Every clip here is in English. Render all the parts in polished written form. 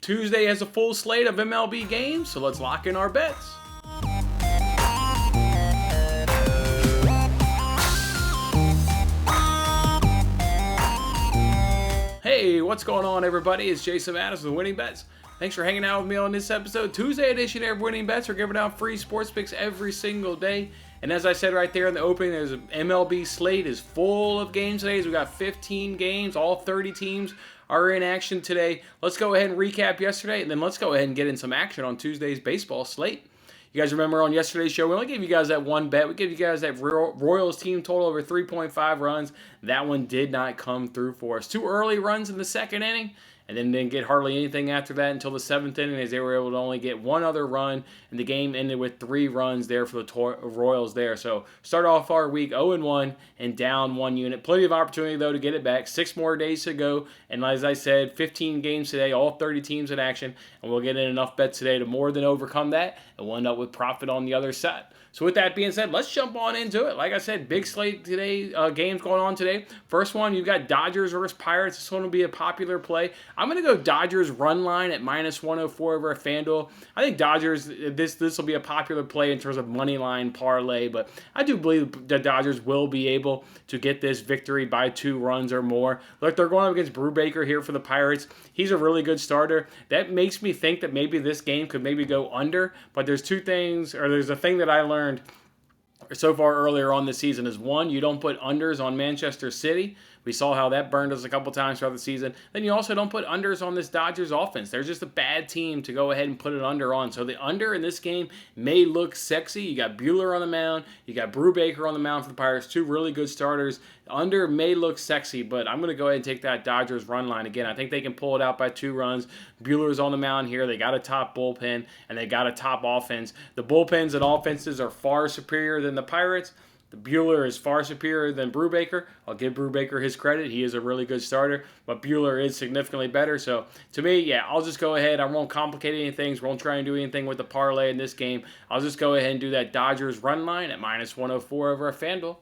Tuesday has a full slate of MLB games, so let's lock in our bets. Hey, what's going on, everybody? It's Jason Adams with Winning Bets. Thanks for hanging out with me on this episode. Tuesday edition of Winning Bets. We're giving out free sports picks every single day. And as I said right there in the opening, there's an MLB slate is full of games today. So we got 15 games. All 30 teams are in action today. Let's go ahead and recap yesterday, and then let's go ahead and get in some action on Tuesday's baseball slate. You guys remember on yesterday's show, we only gave you guys that one bet. We gave you guys that Royals team total over 3.5 runs. That one did not come through for us. 2 early runs in the second inning, and then didn't get hardly anything after that until the 7th inning, as they were able to only get one other run, and the game ended with 3 runs there for the Royals there. So start off our week 0-1 and down 1 unit. Plenty of opportunity, though, to get it back. 6 more days to go, and as I said, 15 games today, all 30 teams in action, and we'll get in enough bets today to more than overcome that, and we'll end up with profit on the other side. So with that being said, let's jump on into it. Like I said, big slate today, games going on today. First one, you've got Dodgers versus Pirates. This one will be a popular play. I'm going to go Dodgers run line at -104 over a FanDuel. I think Dodgers, this will be a popular play in terms of Moneyline parlay, but I do believe the Dodgers will be able to get this victory by 2 runs or more. Look, they're going up against Brubaker here for the Pirates. He's a really good starter. That makes me think that maybe this game could maybe go under, but there's a thing that I learned so far earlier on this season is, one, you don't put unders on Manchester City. We saw how that burned us a couple times throughout the season. Then you also don't put unders on this Dodgers offense. They're just a bad team to go ahead and put an under on. So the under in this game may look sexy. You got Buehler on the mound. You got Brubaker on the mound for the Pirates. 2 really good starters. Under may look sexy, but I'm going to go ahead and take that Dodgers run line again. I think they can pull it out by 2 runs. Buehler's on the mound here. They got a top bullpen, and they got a top offense. The bullpens and offenses are far superior than the Pirates. The Buehler is far superior than Brubaker. I'll give Brubaker his credit. He is a really good starter, but Buehler is significantly better. So, to me, yeah, I'll just go ahead. I won't complicate any things. Won't try and do anything with the parlay in this game. I'll just go ahead and do that Dodgers run line at -104 over a FanDuel.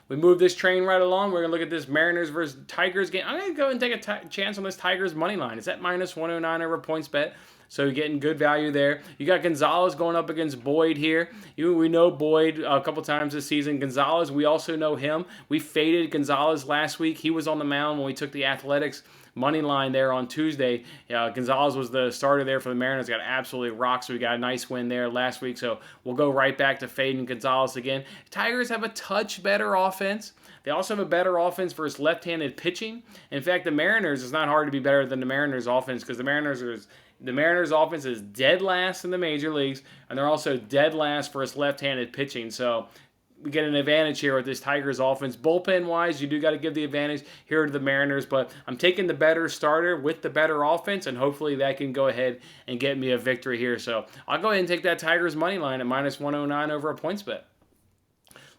We move this train right along. We're going to look at this Mariners versus Tigers game. I'm going to go and take a chance on this Tigers money line. It's at -109 over PointsBet. So you're getting good value there. You got Gonzalez going up against Boyd here. We know Boyd a couple times this season. Gonzalez, we also know him. We faded Gonzalez last week. He was on the mound when we took the Athletics money line there on Tuesday. Gonzalez was the starter there for the Mariners. Got absolutely rocked, so we got a nice win there last week. So we'll go right back to fading Gonzalez again. Tigers have a touch better offense. They also have a better offense versus left-handed pitching. In fact, the Mariners, it's not hard to be better than the Mariners offense, because the Mariners offense is dead last in the major leagues, and they're also dead last for its left-handed pitching. So we get an advantage here with this Tigers offense. Bullpen-wise, you do got to give the advantage here to the Mariners, but I'm taking the better starter with the better offense, and hopefully that can go ahead and get me a victory here. So I'll go ahead and take that Tigers money line at -109 over a PointsBet.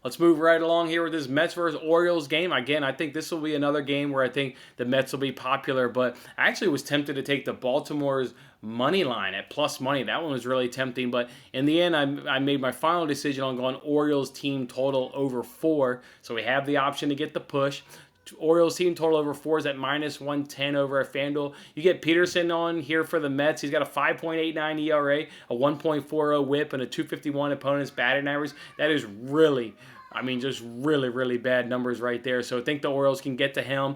Let's move right along here with this Mets versus Orioles game. Again, I think this will be another game where I think the Mets will be popular, but I actually was tempted to take the Baltimore's money line at plus money. That one was really tempting, but in the end, I made my final decision on going Orioles team total over 4, so we have the option to get the push. Orioles team total over 4 is at -110 over a FanDuel. You get Peterson on here for the Mets. He's got a 5.89 ERA, a 1.40 WHIP, and a 251 opponent's batting average. That is really, just really, really bad numbers right there. So I think the Orioles can get to him.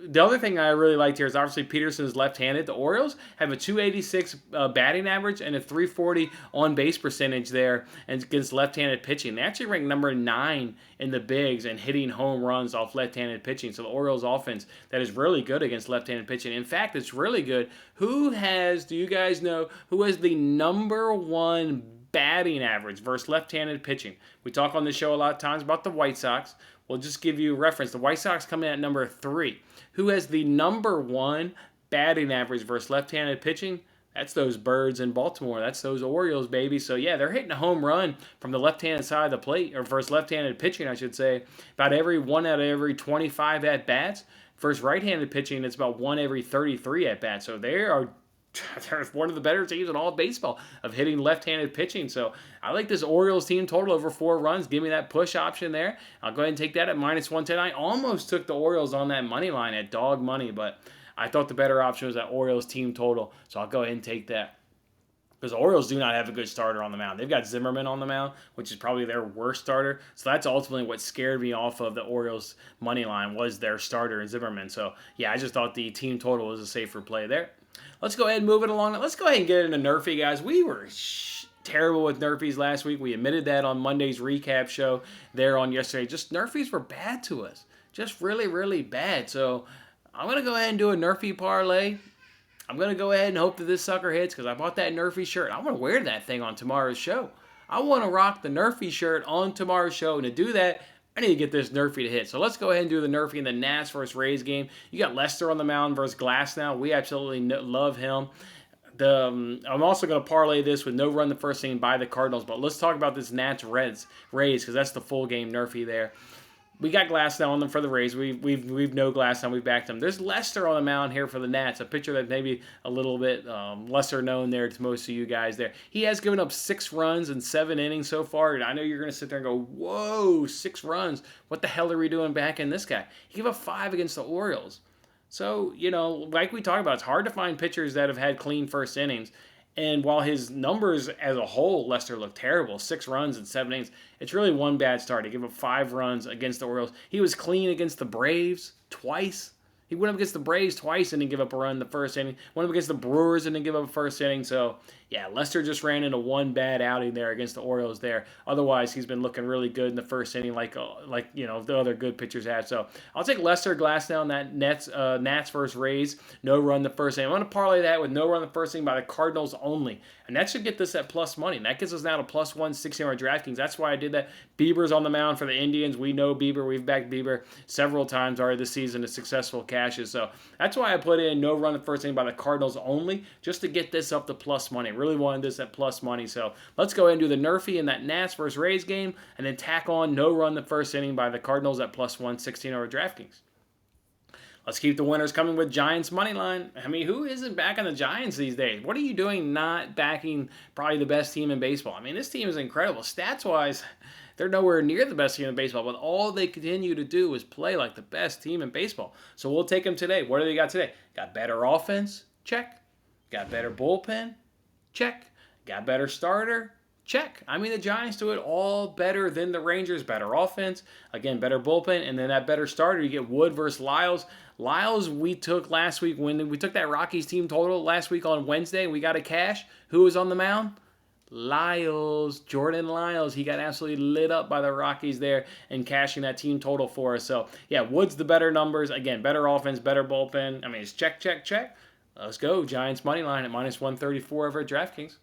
The other thing I really liked here is obviously Peterson's left-handed. The Orioles have a 286 batting average and a 340 on-base percentage there against left-handed pitching. They actually rank number 9 in the bigs and hitting home runs off left-handed pitching. So the Orioles offense, that is really good against left-handed pitching. In fact, it's really good. Do you guys know who has the number 1 batting average versus left-handed pitching? We talk on the show a lot of times about the White Sox. We'll just give you a reference. The White Sox come in at number 3. Who has the number 1 batting average versus left-handed pitching? That's those birds in Baltimore. That's those Orioles, baby. So, yeah, they're hitting a home run from the left-hand side of the plate, or versus left-handed pitching, I should say, about every 1 out of every 25 at-bats. Versus right-handed pitching, it's about 1 every 33 at-bats. So they're one of the better teams in all of baseball of hitting left-handed pitching. So I like this Orioles team total over 4 runs. Give me that push option there. I'll go ahead and take that at -110. I almost took the Orioles on that money line at dog money, but I thought the better option was that Orioles team total, so I'll go ahead and take that. Because the Orioles do not have a good starter on the mound. They've got Zimmerman on the mound, which is probably their worst starter. So that's ultimately what scared me off of the Orioles money line, was their starter in Zimmerman. So yeah, I just thought the team total was a safer play there. Let's go ahead and move it along. Let's go ahead and get into NRFI, guys. We were terrible with NRFIs last week. We admitted that on Monday's recap show there on yesterday. Just NRFIs were bad to us. Just really, really bad. So I'm going to go ahead and do a NRFI parlay. I'm going to go ahead and hope that this sucker hits because I bought that NRFI shirt. I want to wear that thing on tomorrow's show. I want to rock the NRFI shirt on tomorrow's show. And to do that, I need to get this NRFI to hit. So let's go ahead and do the NRFI in the Nats versus Rays game. You got Lester on the mound versus Glasnow. We absolutely love him. I'm also going to parlay this with no run the first inning by the Cardinals. But let's talk about this Nats Rays because that's the full game NRFI there. We got Glasnow on them for the Rays. We've no Glasnow. We've backed them. There's Lester on the mound here for the Nats, a pitcher that maybe a little bit lesser known there to most of you guys there. He has given up 6 runs in 7 innings so far, and I know you're going to sit there and go, whoa, 6 runs. What the hell are we doing back in this guy? He gave up 5 against the Orioles. So, like we talked about, it's hard to find pitchers that have had clean first innings. And while his numbers as a whole, Lester looked terrible, 6 runs in 7 innings, it's really one bad start. He gave up 5 runs against the Orioles. He was clean against the Braves twice. He went up against the Braves twice and didn't give up a run in the first inning. Went up against the Brewers and didn't give up a first inning. So, yeah, Lester just ran into one bad outing there against the Orioles there. Otherwise, he's been looking really good in the first inning like the other good pitchers have. So, I'll take Lester, Glasnow, and that Nats versus Rays. No run the first inning. I'm going to parlay that with no run the first inning by the Cardinals only. And that should get this at plus money. And that gets us now to plus 160 on our DraftKings. That's why I did that. Bieber's on the mound for the Indians. We know Bieber. We've backed Bieber several times already this season to successful cashes. So that's why I put in no run the first inning by the Cardinals only, just to get this up to plus money. Really wanted this at plus money. So let's go ahead and do the NRFI in that Nats versus Rays game, and then tack on no run the first inning by the Cardinals at plus 116 over DraftKings. Let's keep the winners coming with Giants Moneyline. I mean, who isn't backing the Giants these days? What are you doing not backing probably the best team in baseball? I mean, this team is incredible. Stats-wise, they're nowhere near the best team in baseball, but all they continue to do is play like the best team in baseball. So we'll take them today. What do they got today? Got better offense? Check. Got better bullpen? Check. Got better starter? Check. I mean, the Giants do it all better than the Rangers. Better offense, again, better bullpen, and then that better starter. You get Wood versus Lyles. Lyles we took last week when we took that Rockies team total last week on Wednesday. We got a cash. Who was on the mound? Lyles, Jordan Lyles. He got absolutely lit up by the Rockies there and cashing that team total for us. So, yeah, Wood's the better numbers. Again, better offense, better bullpen. I mean, it's check, check, check. Let's go. Giants money line at minus 134 over at DraftKings.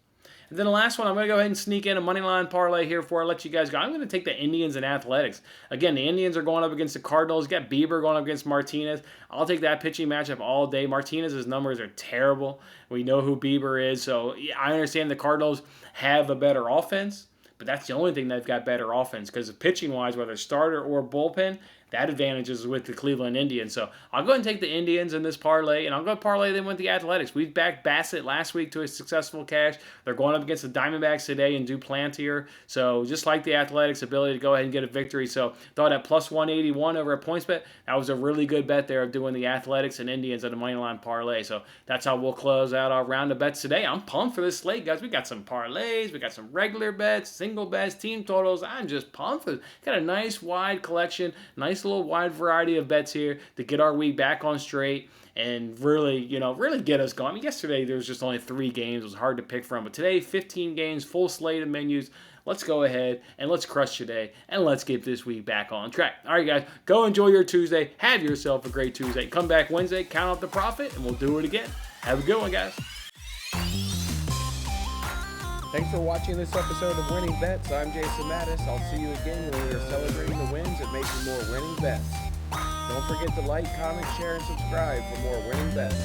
And then the last one, I'm going to go ahead and sneak in a Moneyline parlay here before I let you guys go. I'm going to take the Indians and Athletics. Again, the Indians are going up against the Cardinals. You got Bieber going up against Martinez. I'll take that pitching matchup all day. Martinez's numbers are terrible. We know who Bieber is. So I understand the Cardinals have a better offense, but that's the only thing they've got better offense. Because pitching-wise, whether starter or bullpen, that advantage is with the Cleveland Indians. So I'll go ahead and take the Indians in this parlay, and I'll go parlay them with the Athletics. We backed Bassett last week to a successful cash. They're going up against the Diamondbacks today and Duplantier. So just like the Athletics' ability to go ahead and get a victory. So thought at plus 181 over at PointsBet, that was a really good bet there of doing the Athletics and Indians at a Moneyline parlay. So that's how we'll close out our round of bets today. I'm pumped for this slate, guys. We got some parlays. We got some regular bets, single bets, team totals. I'm just pumped for it. Got a nice wide collection, nice little wide variety of bets here to get our week back on straight and really get us going. I mean, yesterday there was just only 3 games. It was hard to pick from. But today, 15 games, full slate of menus. Let's go ahead and let's crush today and let's get this week back on track. All right, guys, go enjoy your Tuesday. Have yourself a great Tuesday. Come back Wednesday, count up the profit, and we'll do it again. Have a good one, guys. Thanks for watching this episode of Winning Bets. I'm Jason Mattis. I'll see you again when we are celebrating the wins and making more winning bets. Don't forget to like, comment, share, and subscribe for more winning bets.